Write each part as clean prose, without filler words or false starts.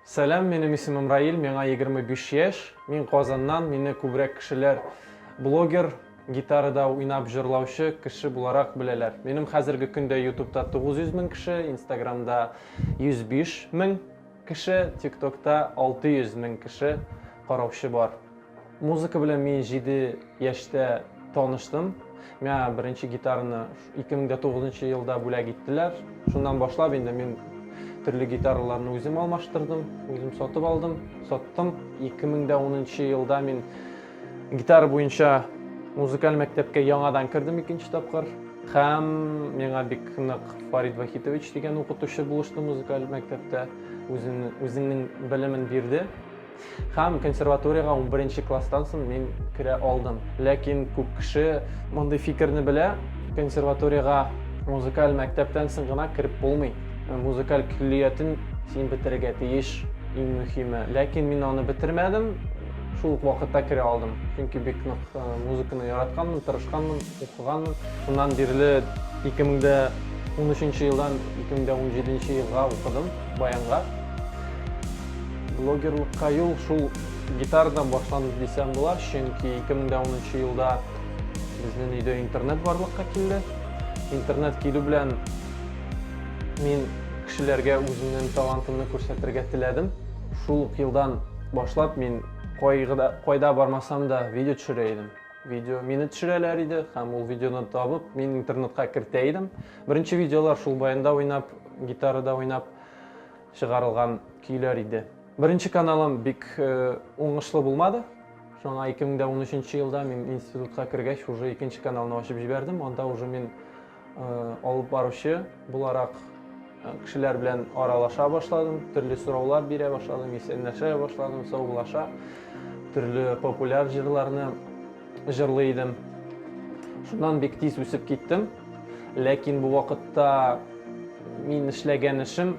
Selam, benim ismim Rail, mena 25 yaş. Min Qozandan, meni ko'proq kishilar bloger, gitarada o'ynab jırlauchi kishi bularak bileler. Benim hozirgi kunda YouTube'da 900 ming kishi, Instagram'da 105 ming kishi, TikTok'da 600 ming kishi qarovchi bor. Muzika bilan men 7 yoshda tanıştım. Men birinchi gitarani 2009-yilda bo'lak etdilar. Shundan boshlab endi men turli gitarlarni o'zim almashtirdim, o'zim sotib oldim, sotdim. 2010-yilda men gitara bo'yicha muzikal maktabga yangadan kirdim ikkinchi topqir. Ham menga Bekniq Farid Vahitovich degan o'qituvchi bo'lishdi muzikal maktabda, o'zining bilimini berdi. Ham konservatoriyaga 11-klassdan so'ng men kira oldim. Lekin ko'p kishi bunday fikrni bila, konservatoriyaga muzikal maktabdan so'nggina kirib bo'lmaydi. Muzikal kulliyatini sen bitirga tegish eng muhimi. Lekin men uni bitirmadim. Shu vaqtda kira oldim. Chunki Bekniq muzikani yaratganman, tirishganman, o'qiganman. Shundan beri 2013-yildan 2017-yilga o'qidim Bayanga. Blogerlikka yo'l shu gitaradan boshlandi desam bo'lar, chunki 2010-yilda bizning uyda internet borliqqa keldi. Internet keldi bilan men kishilarga o'zimning talentimni ko'rsatirga tiladim. Shu yildan boshlab men qo'yda bormasam da video tushiraydim. Video meni tushiralar edi, ham u videoni topib men internetga kiritaydim. Birinchi videolar shu bayanda o'ynab, gitarada o'ynab chiqarilgan kuylar edi. Birinchi kanalim bek o'ng'ishli bo'lmadi. Shunga 2013-yilda men institutga kirgach, уже ikkinchi kanalni ochib jiberdim. Onda уже men olib boruvchi bo'larak kishilar bilan aralasha boshladim, turli so'rovlar bera boshladim, esenlasha boshladim, sog'lasha, turli populyar jillarni jillaydim. Shundan bek tez o'sib ketdim. Lekin bu vaqtda men ishlagan ishim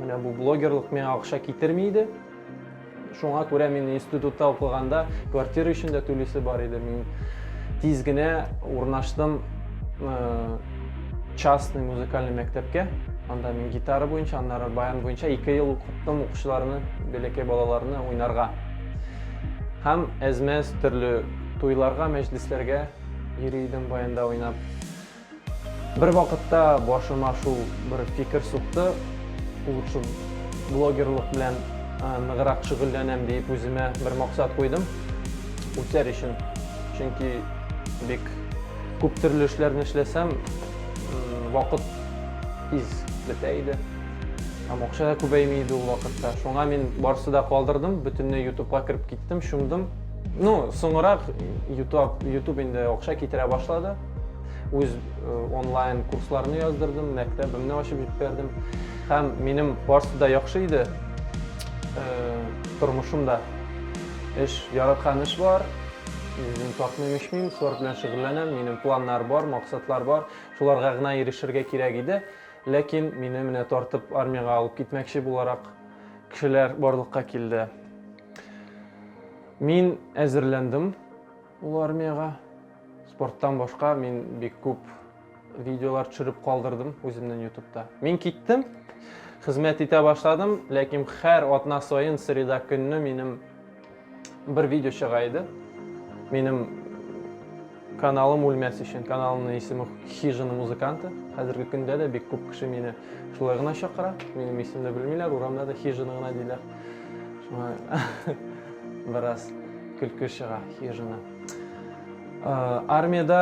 mana bu blogerlik menga o'xsha ketirmaydi. Shunga ko'ra men institutda o'qiganda kvartira ishida to'lisi bor edi. Men tezgina o'rnashdim частный muzikal maktabga. Anda men gitara bo'yicha, anlar bayan bo'yicha 2 yil o'qitdim o'quvchilarni, belakay bolalarni o'ynarga. Ham azmas turli to'ylarga, majlislarga yuriydim bayanda o'ynab. Bir vaqtda boshima shu bir fikr suqdi. Shu blogerlik bilan nig'roq shug'ullanam deb o'zimga bir maqsad qo'ydim. O'tar ishim. Chunki bek ko'p turli ishlarni ishlasam vaqt tez bitaydi. Ammo o'xshada ko'paymaydi u vaqtda. Shunga men borsida qoldirdim, butunlay YouTube'ga kirib ketdim, shumdim. So'ngroq YouTube endi o'xsha ketira boshladi. O'z onlayn kurslarni yozdirdim, maktabimni ochib berdim. Ham menim borsida yaxshi edi. Turmushimda ish yaratgan ish bor. O'zim topmayman, sport bilan shug'ullanaman, mening planlar bor, maqsadlar bor. Shularga g'ina erishishga kerak edi. Lekin meni mana tortib armiyaga olib ketmoqchi bo'larak kishilar borliqqa keldi. Men hozirlandim u armiyaga. Sportdan boshqa men bek ko'p videolar tushirib qoldirdim o'zimning YouTube'da. Men ketdim, xizmat eta boshladim, lekin har otna so'yin sreda kunni menim bir video chiqaydi. Menim kanalim o'lmas uchun, kanalimning ismi Хижина muzikanta. Hozirgi kunda da bek ko'p kishi meni shularga chaqiradi. Mening ismimni bilmaylar, uramda da Хижина gina deylar. Shuna biroz kulki chiqa Хижина. Armiyada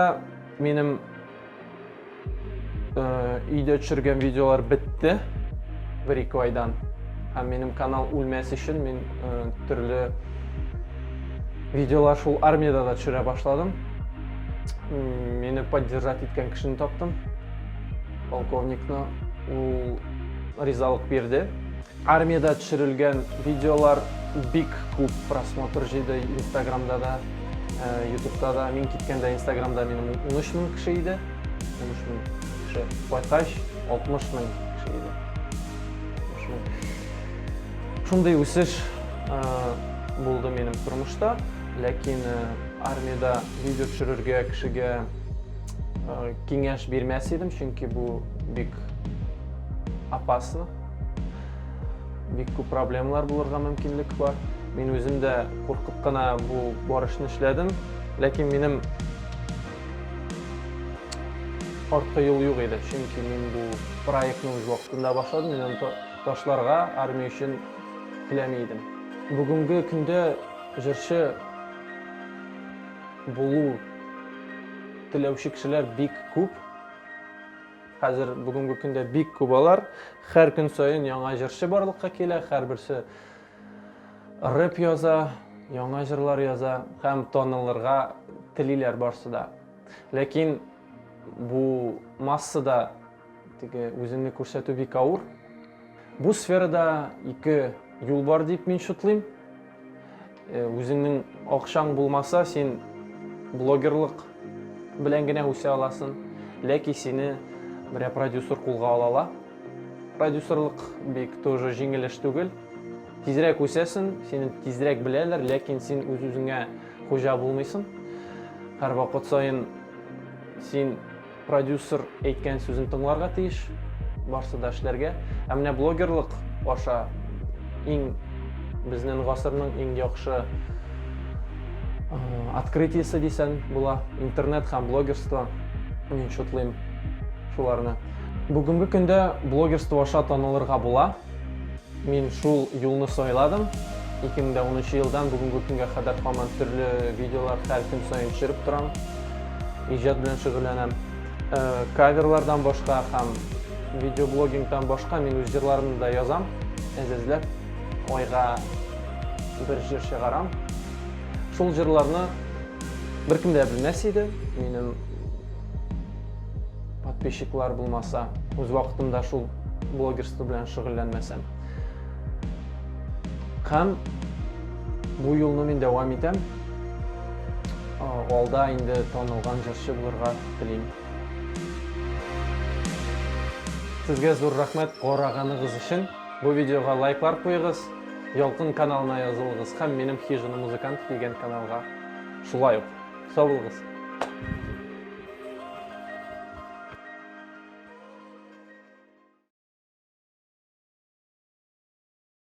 menim uyda tushirgan videolar bitdi 1-2 oydan. Ham menim kanal o'lmas uchun men turli videolar shu armiyada da tushira boshladim. Meni podдержать etgan kishini topdim. Polkovnikni u rizolik berdi. Armiyada tushirilgan videolar bek ko'p prosmotr jeydi Instagramda da, YouTube'da da. Men ketganda Instagramda menim 13 ming kishi edi. 13 ming kishi. Qo'yqash 60 ming kishi edi. Shunday o'sish bo'ldi menim turmushda. Lekin armiyada video tushirishga kishiga kengash bermas edim, chunki bu bek опасно. бик күп проблемалар булырга мөмкинлек бар. Мин үзем дә куркып кына бу барышны эшләдем, ләкин минем артка юл юк иде. Чөнки мин бу проектны үз вакытында башладым, мин аны ташларга армия өчен теләми идем. Бүгенге көндә җырчы булу теләүче кешеләр бик күп. Хәзер бүгенге көндә бик күп алар. Һәр көн саен яңа җырчы барлыкка килә, һәрберсе рэп яза, яңа җырлар яза һәм танылырга телиләр барсы да. Ләкин бу массада теге үзеңне күрсәтү бик авыр. Бу сферада ике юл бар дип мин шутлыйм. Үзеңнең акчаң булмаса, син блогерлык белән генә үсә аласың, ләкин сине бер продюсер кулга ала. Продюсерлык бик тоже җиңел эш түгел. Тизрәк үсәсең, сине тизрәк беләләр, ләкин син үз-үзеңә хуҗа булмыйсың. Һәр вакыт саен син продюсер әйткән сүзен тыңларга тиеш, барсы да эшләргә. Ә менә блогерлык аша иң безнең гасырның иң яхшы открытиесе дисәң була. Интернет һәм блогерство, мин шутлыйм шуларны. Бүгенге көндә блогерство аша танылырга була. Мин шул юлны сайладым. 2013 елдан бүгенге көнгә кадәр һаман төрле видеолар һәр көн саен төшереп торам. Иҗат белән шөгыльләнәм. Каверлардан башка һәм видеоблогингтан башка мин үз җырларымны да язам. Әзәзләп айга бер җыр чыгарам. Шул җырларны беркем дә белмәс иде. Минем подписчиклар булмаса, үз вакытымда шул блогерство белән шөгыльләнмәсәм. Һәм бу юлны мин дәвам итәм. Алда инде танылган җырчы булырга телим. Сезгә зур рәхмәт караганыгыз өчен. Бу видеога лайклар куегыз, Ялкын каналына язылыгыз һәм минем Хижина музыкант дигән каналга. Шулай ук. Сау булыгыз.